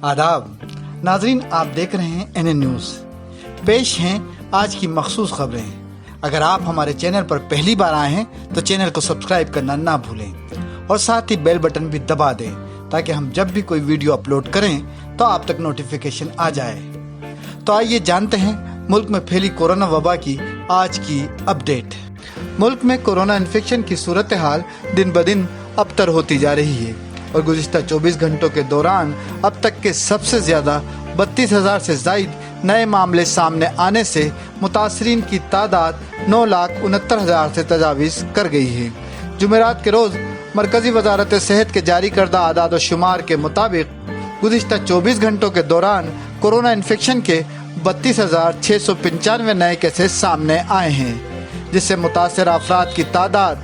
आदाब नाजरीन, आप देख रहे हैं NN न्यूज़। पेश हैं आज की मखसूस खबरें। अगर आप हमारे चैनल पर पहली बार आए हैं तो चैनल को सब्सक्राइब करना ना भूलें और साथ ही बेल बटन भी दबा दें ताकि हम जब भी कोई वीडियो अपलोड करें तो आप तक नोटिफिकेशन आ जाए। तो आइए जानते हैं मुल्क में फैली कोरोना वबा की आज की अपडेट। मुल्क में कोरोना इन्फेक्शन की सूरत हाल दिन ब दिन अबतर होती जा रही है और गुज़िश्ता 24 घंटों के दौरान अब तक के सबसे ज़्यादा 32,000 से ज़ायद नए मामले सामने आने से मुतासरीन की तादाद 9,69,000 से तजावीज़ कर गई है। जुमेरात के रोज़ मरकज़ी वजारत सेहत के जारी करदा आदाद व शुमार के मुताबिक गुज़िश्ता 24 घंटों के दौरान कोरोना इन्फेक्शन के 32,695 नए केसेस सामने आए हैं, जिससे मुतासर अफराद की तादाद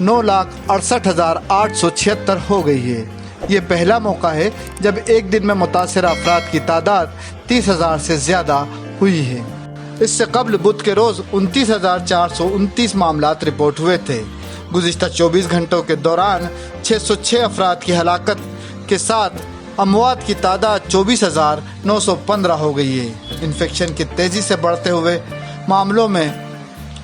9,68,876 हो गई है। ये पहला मौका है जब एक दिन में मुतासर अफराद की तादाद 30,000 से ज़्यादा हुई है। इससे कबल बुध के रोज़ 29,429 मामलात रिपोर्ट हुए थे। गुज़िश्ता 24 घंटों के दौरान 606 अफराद की हलाकत के साथ अमवात की तादाद 24,915 हो गई है। इन्फेक्शन की तेज़ी से बढ़ते हुए मामलों में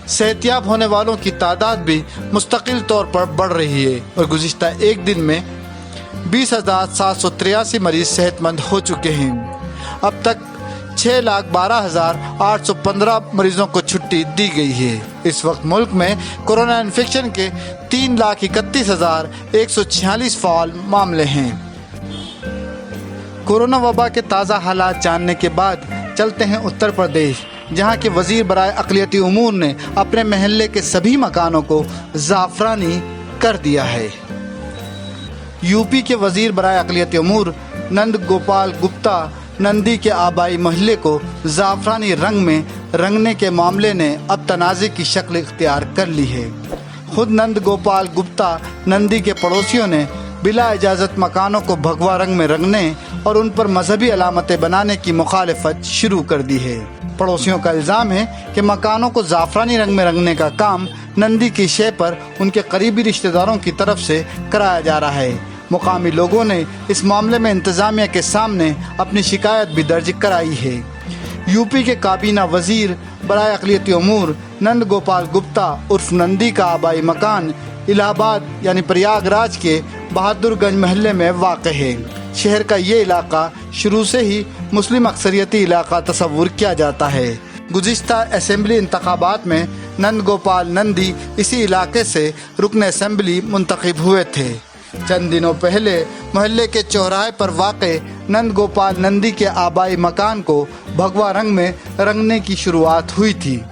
सेहतियाब होने वालों की तादाद भी मुस्तकिल तौर पर बढ़ रही है और गुज़िश्ता एक दिन में 20,783 मरीज सेहतमंद हो चुके हैं। अब तक 6,12,815 मरीजों को छुट्टी दी गई है। इस वक्त मुल्क में कोरोना इन्फेक्शन के 3,31,146 फ़ाल मामले हैं। कोरोना वबा के ताज़ा हालात जानने के बाद चलते हैं उत्तर प्रदेश, जहां के वज़ीर बराए अक़लियती उमूर ने अपने महल्ले के सभी मकानों को ज़ाफ़रानी कर दिया है। यूपी के वज़ीर बराए अक़लियती उमूर नंद गोपाल गुप्ता नंदी के आबाई महल्ले को ज़ाफ़रानी रंग में रंगने के मामले ने अब तनाज़े की शक्ल इख्तियार कर ली है। खुद नंद गोपाल गुप्ता नंदी के पड़ोसियों ने बिला इजाज़त मकानों को भगवा रंग में रंगने और उन पर मजहबी अलामतें बनाने की मुखालफत शुरू कर दी है। पड़ोसियों का इल्ज़ाम है कि मकानों को ज़ाफ़रानी रंग में रंगने का काम नंदी की शय पर उनके करीबी रिश्तेदारों की तरफ से कराया जा रहा है। मुकामी लोगों ने इस मामले में इंतज़ामिया के सामने अपनी शिकायत भी दर्ज कराई है। यूपी के काबीना वज़ीर बराए अक़लियती उमूर नंद गोपाल गुप्ता उर्फ नंदी का आबाई मकान इलाहाबाद यानी प्रयागराज के बहादुरगंज महल्ले में वाक़ है। शहर का ये इलाका शुरू से ही मुस्लिम अक्सरियती इलाका तस्वुर किया जाता है। गुज़िश्ता असेंबली इंतखाबात में नंद गोपाल नंदी इसी इलाके से रुकन असेंबली मुंतखब हुए थे। चंद दिनों पहले मोहल्ले के चौराहे पर वाक़े नंद गोपाल नंदी के आबाई मकान को भगवा रंग में रंगने की शुरुआत हुई थी,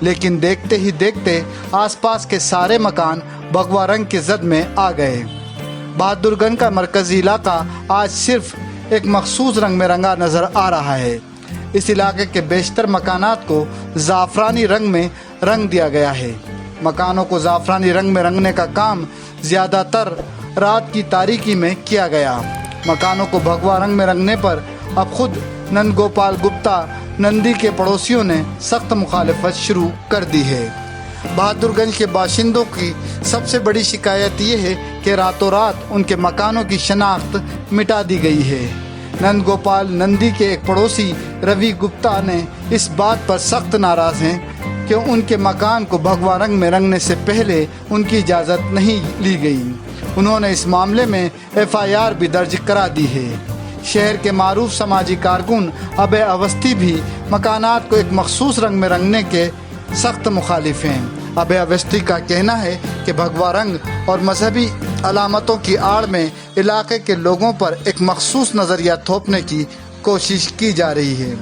लेकिन देखते ही देखते आसपास के सारे मकान भगवा रंग के जद में आ गए। बहादुरगंज का मरकज़ी इलाका आज सिर्फ एक मखसूस रंग में रंगा नज़र आ रहा है। इस इलाके के बेशतर मकानात को ज़ाफ़रानी रंग में रंग दिया गया है। मकानों को ज़ाफ़रानी रंग में रंगने का काम ज़्यादातर रात की तारीकी में किया गया। मकानों को भगवा रंग में रंगने पर अब खुद नंद गोपाल गुप्ता नंदी के पड़ोसियों ने सख्त मुखालफत शुरू कर दी है। बहादुरगंज के बाशिंदों की सबसे बड़ी शिकायत ये है कि रातों रात उनके मकानों की शनाख्त मिटा दी गई है। नंद गोपाल नंदी के एक पड़ोसी रवि गुप्ता ने इस बात पर सख्त नाराज़ हैं कि उनके मकान को भगवा रंग में रंगने से पहले उनकी इजाज़त नहीं ली गई। उन्होंने इस मामले में FIR भी दर्ज करा दी है। शहर के मारूफ समाजी कारकुन अभय अवस्थी भी मकानात को एक मखसूस रंग में रंगने के सख्त मुखालिफ हैं। अभय अवस्थी का कहना है कि भगवा रंग और मजहबी अलामतों की आड़ में इलाके के लोगों पर एक मखसूस नज़रिया थोपने की कोशिश की जा रही है।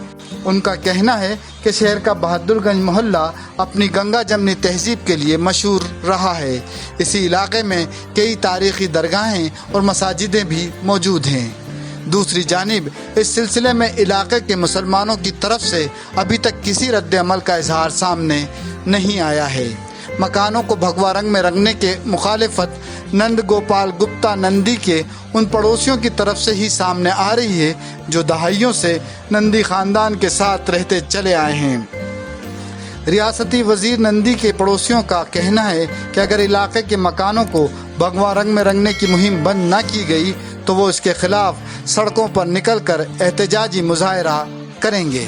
उनका कहना है कि शहर का बहादुरगंज मोहल्ला अपनी गंगा जमनी तहजीब के लिए मशहूर रहा है। इसी इलाके में कई तारीख़ी दरगाहें और मसाजिदें भी मौजूद हैं। दूसरी जानिब इस सिलसिले में इलाके के मुसलमानों की तरफ से अभी तक किसी रद्द अमल का इजहार सामने नहीं आया है। मकानों को भगवा रंग में रंगने के मुखालिफत नंद गोपाल गुप्ता नंदी के उन पड़ोसियों की तरफ से ही सामने आ रही है जो दहाइयों से नंदी ख़ानदान के साथ रहते चले आए हैं। रियासती वज़ीर नंदी के पड़ोसियों का कहना है कि अगर इलाके के मकानों को भगवा रंग में रंगने की मुहिम बंद न की गई तो वो इसके खिलाफ सड़कों पर निकलकर एहतजाजी मुजाहरा करेंगे।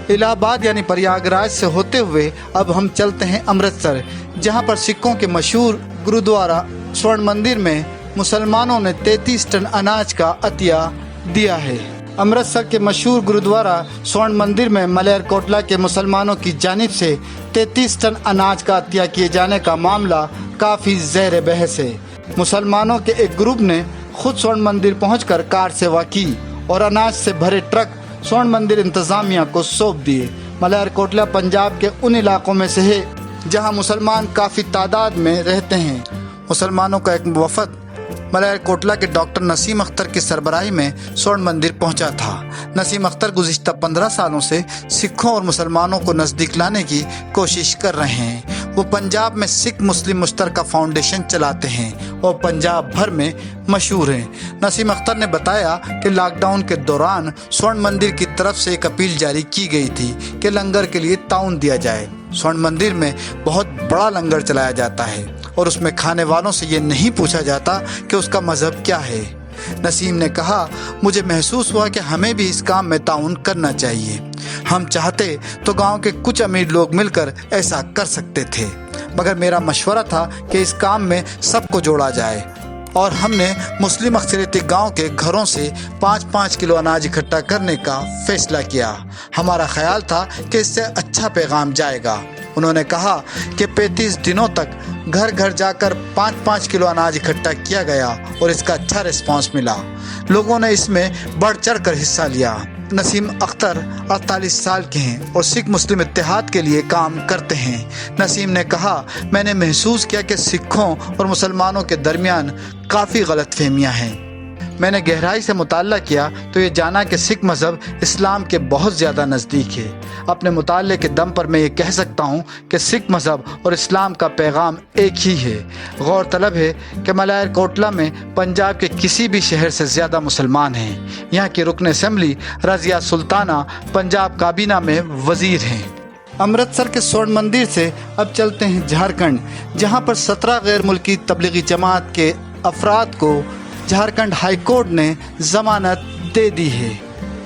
इलाहाबाद यानी प्रयागराज से होते हुए अब हम चलते हैं अमृतसर, जहां पर सिखों के मशहूर गुरुद्वारा स्वर्ण मंदिर में मुसलमानों ने 33 टन अनाज का अतिया दिया है। अमृतसर के मशहूर गुरुद्वारा स्वर्ण मंदिर में मलेरकोटला के मुसलमानों की जानिब से 33 टन अनाज का अतिया किए जाने का मामला काफ़ी ज़ेर बहस है। मुसलमानों के एक ग्रुप ने खुद स्वर्ण मंदिर पहुंचकर कार सेवा की और अनाज से भरे ट्रक स्वर्ण मंदिर इंतज़ामिया को सौंप दिए। मलेरकोटला पंजाब के उन इलाकों में से है जहां मुसलमान काफ़ी तादाद में रहते हैं। मुसलमानों का एक वफद मलेरकोटला के डॉक्टर नसीम अख्तर की सरबराही में स्वर्ण मंदिर पहुंचा था। नसीम अख्तर गुज़िश्ता 15 सालों से सिखों और मुसलमानों को नज़दीक लाने की कोशिश कर रहे हैं। वो पंजाब में सिख मुस्लिम मुश्तरका फाउंडेशन चलाते हैं और पंजाब भर में मशहूर हैं। नसीम अख्तर ने बताया कि लॉकडाउन के दौरान स्वर्ण मंदिर की तरफ से एक अपील जारी की गई थी कि लंगर के लिए ताउन दिया जाए। स्वर्ण मंदिर में बहुत बड़ा लंगर चलाया जाता है और उसमें खाने वालों से ये नहीं पूछा जाता कि उसका मज़हब क्या है। नसीम ने कहा, मुझे महसूस हुआ कि हमें भी इस काम में ताउन करना चाहिए। हम चाहते तो गांव के कुछ अमीर लोग मिलकर ऐसा कर सकते थे, मगर मेरा मशवरा था कि इस काम में सबको जोड़ा जाए और हमने मुस्लिम अक्सरियती गांव के घरों से 5-5 किलो अनाज इकट्ठा करने का फैसला किया। हमारा ख्याल था कि इससे अच्छा पैगाम जाएगा। उन्होंने कहा कि 35 दिनों तक घर घर जाकर 5-5 किलो अनाज इकट्ठा किया गया और इसका अच्छा रिस्पांस मिला। लोगों ने इसमें बढ़ चढ़ कर हिस्सा लिया। नसीम अख्तर 48 साल के हैं और सिख मुस्लिम इत्तेहाद के लिए काम करते हैं। नसीम ने कहा, मैंने महसूस किया कि सिखों और मुसलमानों के दरमियान काफ़ी गलतफहमियां हैं। मैंने गहराई से मुताला किया तो ये जाना कि सिख मज़हब इस्लाम के बहुत ज़्यादा नज़दीक है। अपने मुताले के दम पर मैं ये कह सकता हूँ कि सिख मज़हब और इस्लाम का पैगाम एक ही है। गौरतलब है कि मलेरकोटला में पंजाब के किसी भी शहर से ज़्यादा मुसलमान हैं। यहाँ की रुकन असम्बली रज़िया सुल्ताना पंजाब काबीना में वज़ीर हैं। अमृतसर के स्वर्ण मंदिर से अब चलते हैं झारखंड, जहाँ पर 17 गैर मुल्की तबलीगी जमात के अफराद को झारखंड हाई कोर्ट ने ज़मानत दे दी है।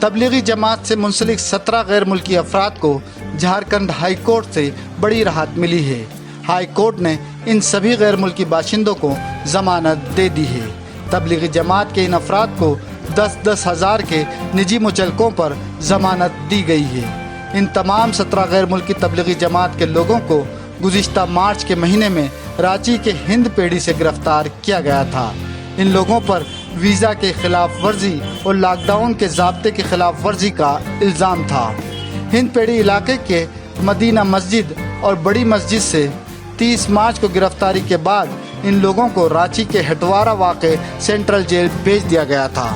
तबलीगी जमात से मुंसलिक 17 गैर मुल्की अफराद को झारखंड हाई कोर्ट से बड़ी राहत मिली है। हाई कोर्ट ने इन सभी गैर मुल्की बाशिंदों को ज़मानत दे दी है। तबलीगी जमात के इन अफराद को 10-10 हज़ार के निजी मुचलकों पर ज़मानत दी गई है। इन तमाम 17 गैर मुल्की तबलीगी जमात के लोगों को गुज़िश्ता मार्च के महीने में रांची के हिंद पेड़ी से गिरफ्तार किया गया था। इन लोगों पर वीज़ा के खिलाफ वर्जी और लॉकडाउन के ज़ाब्ते की खिलाफ वर्जी का इल्ज़ाम था। हिंद पेड़ी इलाके के मदीना मस्जिद और बड़ी मस्जिद से 30 मार्च को गिरफ्तारी के बाद इन लोगों को रांची के हटवारा वाक़े सेंट्रल जेल भेज दिया गया था।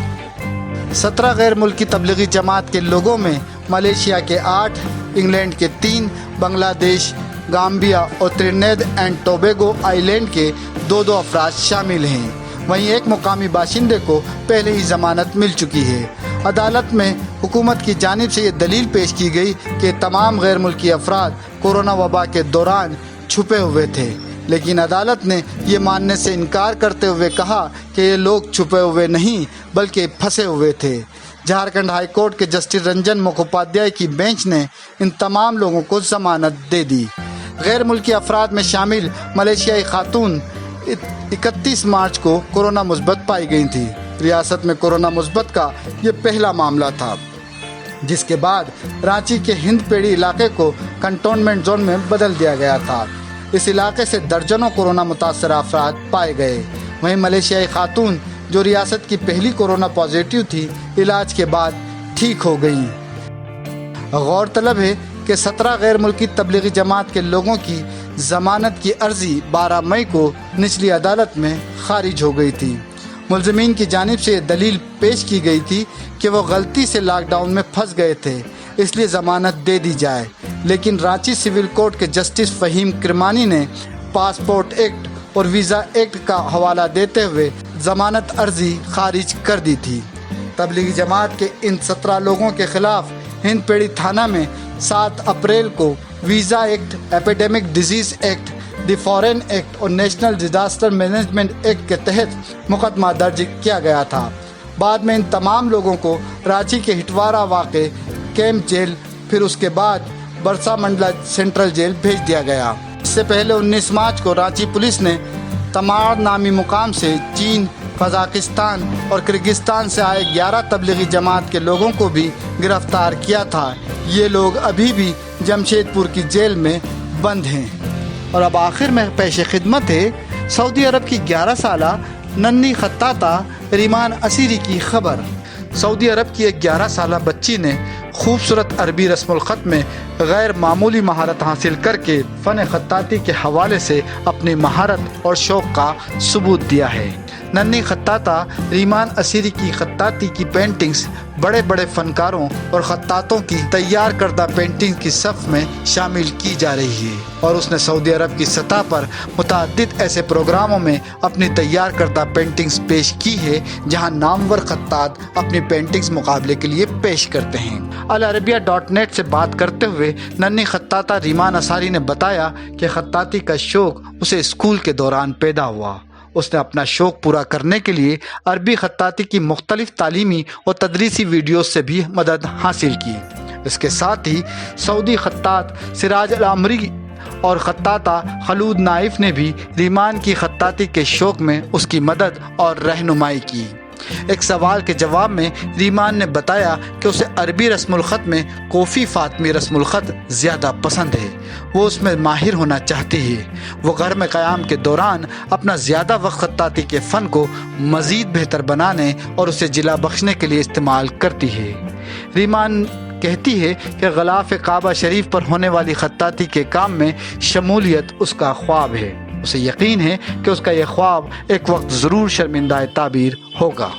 17 गैर मुल्की तबलीगी जमात के लोगों में मलेशिया के 8, इंग्लैंड के 3, बांग्लादेश, गाम्बिया और त्रिनिदाद एंड टोबैगो आइलैंड के 2-2 अफराद शामिल हैं। वहीं एक मुकामी बाशिंदे को पहले ही ज़मानत मिल चुकी है। अदालत में हुकूमत की जानिब से ये दलील पेश की गई कि तमाम गैर मुल्की अफराद कोरोना वबा के दौरान छुपे हुए थे, लेकिन अदालत ने ये मानने से इनकार करते हुए कहा कि ये लोग छुपे हुए नहीं बल्कि फंसे हुए थे। झारखंड हाई कोर्ट के जस्टिस रंजन मुखोपाध्याय की बेंच ने इन तमाम लोगों को ज़मानत दे दी। गैर मुल्की अफराद में शामिल मलेशियाई खातून 31 मार्च को कोरोना मुस्बत पाई गई थी। रियासत में कोरोना मुस्बत का ये पहला मामला था, जिसके बाद रांची के हिंद पेड़ी इलाके को कंटोनमेंट जोन में बदल दिया गया था। इस इलाके से दर्जनों कोरोना मुतासर अफराद पाए गए। वहीं मलेशियाई खातून जो रियासत की पहली कोरोना पॉजिटिव थी, इलाज के बाद ठीक हो गई। गौरतलब है कि 17 गैर मुल्की तबलीगी जमात के लोगों की ज़मानत की अर्जी 12 मई को निचली अदालत में खारिज हो गई थी। मुलज़मीन की जानिब से दलील पेश की गई थी कि वो गलती से लॉकडाउन में फंस गए थे, इसलिए ज़मानत दे दी जाए, लेकिन रांची सिविल कोर्ट के जस्टिस फ़हीम किरमानी ने पासपोर्ट एक्ट और वीज़ा एक्ट का हवाला देते हुए ज़मानत अर्जी खारिज कर दी थी। तबलीगी जमात के इन 17 लोगों के खिलाफ हिंद पेड़ी थाना में 7 अप्रैल को visa act, epidemic disease act, the foreign act और नेशनल डिजास्टर मैनेजमेंट एक्ट के तहत मुकदमा दर्ज किया गया था। بعد میں ان تمام لوگوں کو رانچی کے ہٹوارہ واقع کیمپ جیل پھر اس کے بعد برسا منڈلا سینٹرل جیل بھیج دیا گیا۔ اس سے پہلے 19 مارچ کو رانچی پولیس نے تمار نامی مقام سے چین، قزاقستان اور کرغزستان سے آئے 11 تبلیغی جماعت کے لوگوں کو بھی گرفتار کیا تھا۔ یہ لوگ ابھی بھی جمشید پور کی جیل میں بند ہیں۔ اور اب آخر میں پیش خدمت ہے سعودی عرب کی 11 سالہ ننھی خطاطہ ریمان اسیری کی خبر۔ سعودی عرب کی ایک 11 سالہ بچی نے خوبصورت عربی رسم الخط میں غیر معمولی مہارت حاصل کر کے فن خطاطی کے حوالے سے اپنی مہارت اور شوق کا ثبوت دیا ہے۔ ننھی خطاطہ ریمان اسیری کی خطاطی کی پینٹنگز بڑے بڑے فنکاروں اور خطاطوں کی تیار کردہ پینٹنگ کی صف میں شامل کی جا رہی ہے، اور اس نے سعودی عرب کی سطح پر متعدد ایسے پروگراموں میں اپنی تیار کردہ پینٹنگز پیش کی ہے جہاں نامور خطاط اپنی پینٹنگز مقابلے کے لیے پیش کرتے ہیں۔ العربیہ.net سے بات کرتے ہوئے ننھی خطاطہ ریمان اسیری نے بتایا کہ خطاطی کا شوق اسے اسکول کے دوران پیدا ہوا۔ اس نے اپنا شوق پورا کرنے کے لیے عربی خطاطی کی مختلف تعلیمی اور تدریسی ویڈیوز سے بھی مدد حاصل کی۔ اس کے ساتھ ہی سعودی خطاط سراج العمری اور خطاطہ خلود نائف نے بھی ریمان کی خطاطی کے شوق میں اس کی مدد اور رہنمائی کی۔ ایک سوال کے جواب میں ریمان نے بتایا کہ اسے عربی رسم الخط میں کوفی فاطمی رسم الخط زیادہ پسند ہے، وہ اس میں ماہر ہونا چاہتی ہے۔ وہ گھر قیام کے دوران اپنا زیادہ وقت خطاطی کے فن کو مزید بہتر بنانے اور اسے جلا بخشنے کے لیے استعمال کرتی ہے۔ ریمان کہتی ہے کہ غلاف کعبہ شریف پر ہونے والی خطاطی کے کام میں شمولیت اس کا خواب ہے۔ اسے یقین ہے کہ اس کا یہ خواب ایک وقت ضرور شرمندہ تعبیر ہوگا۔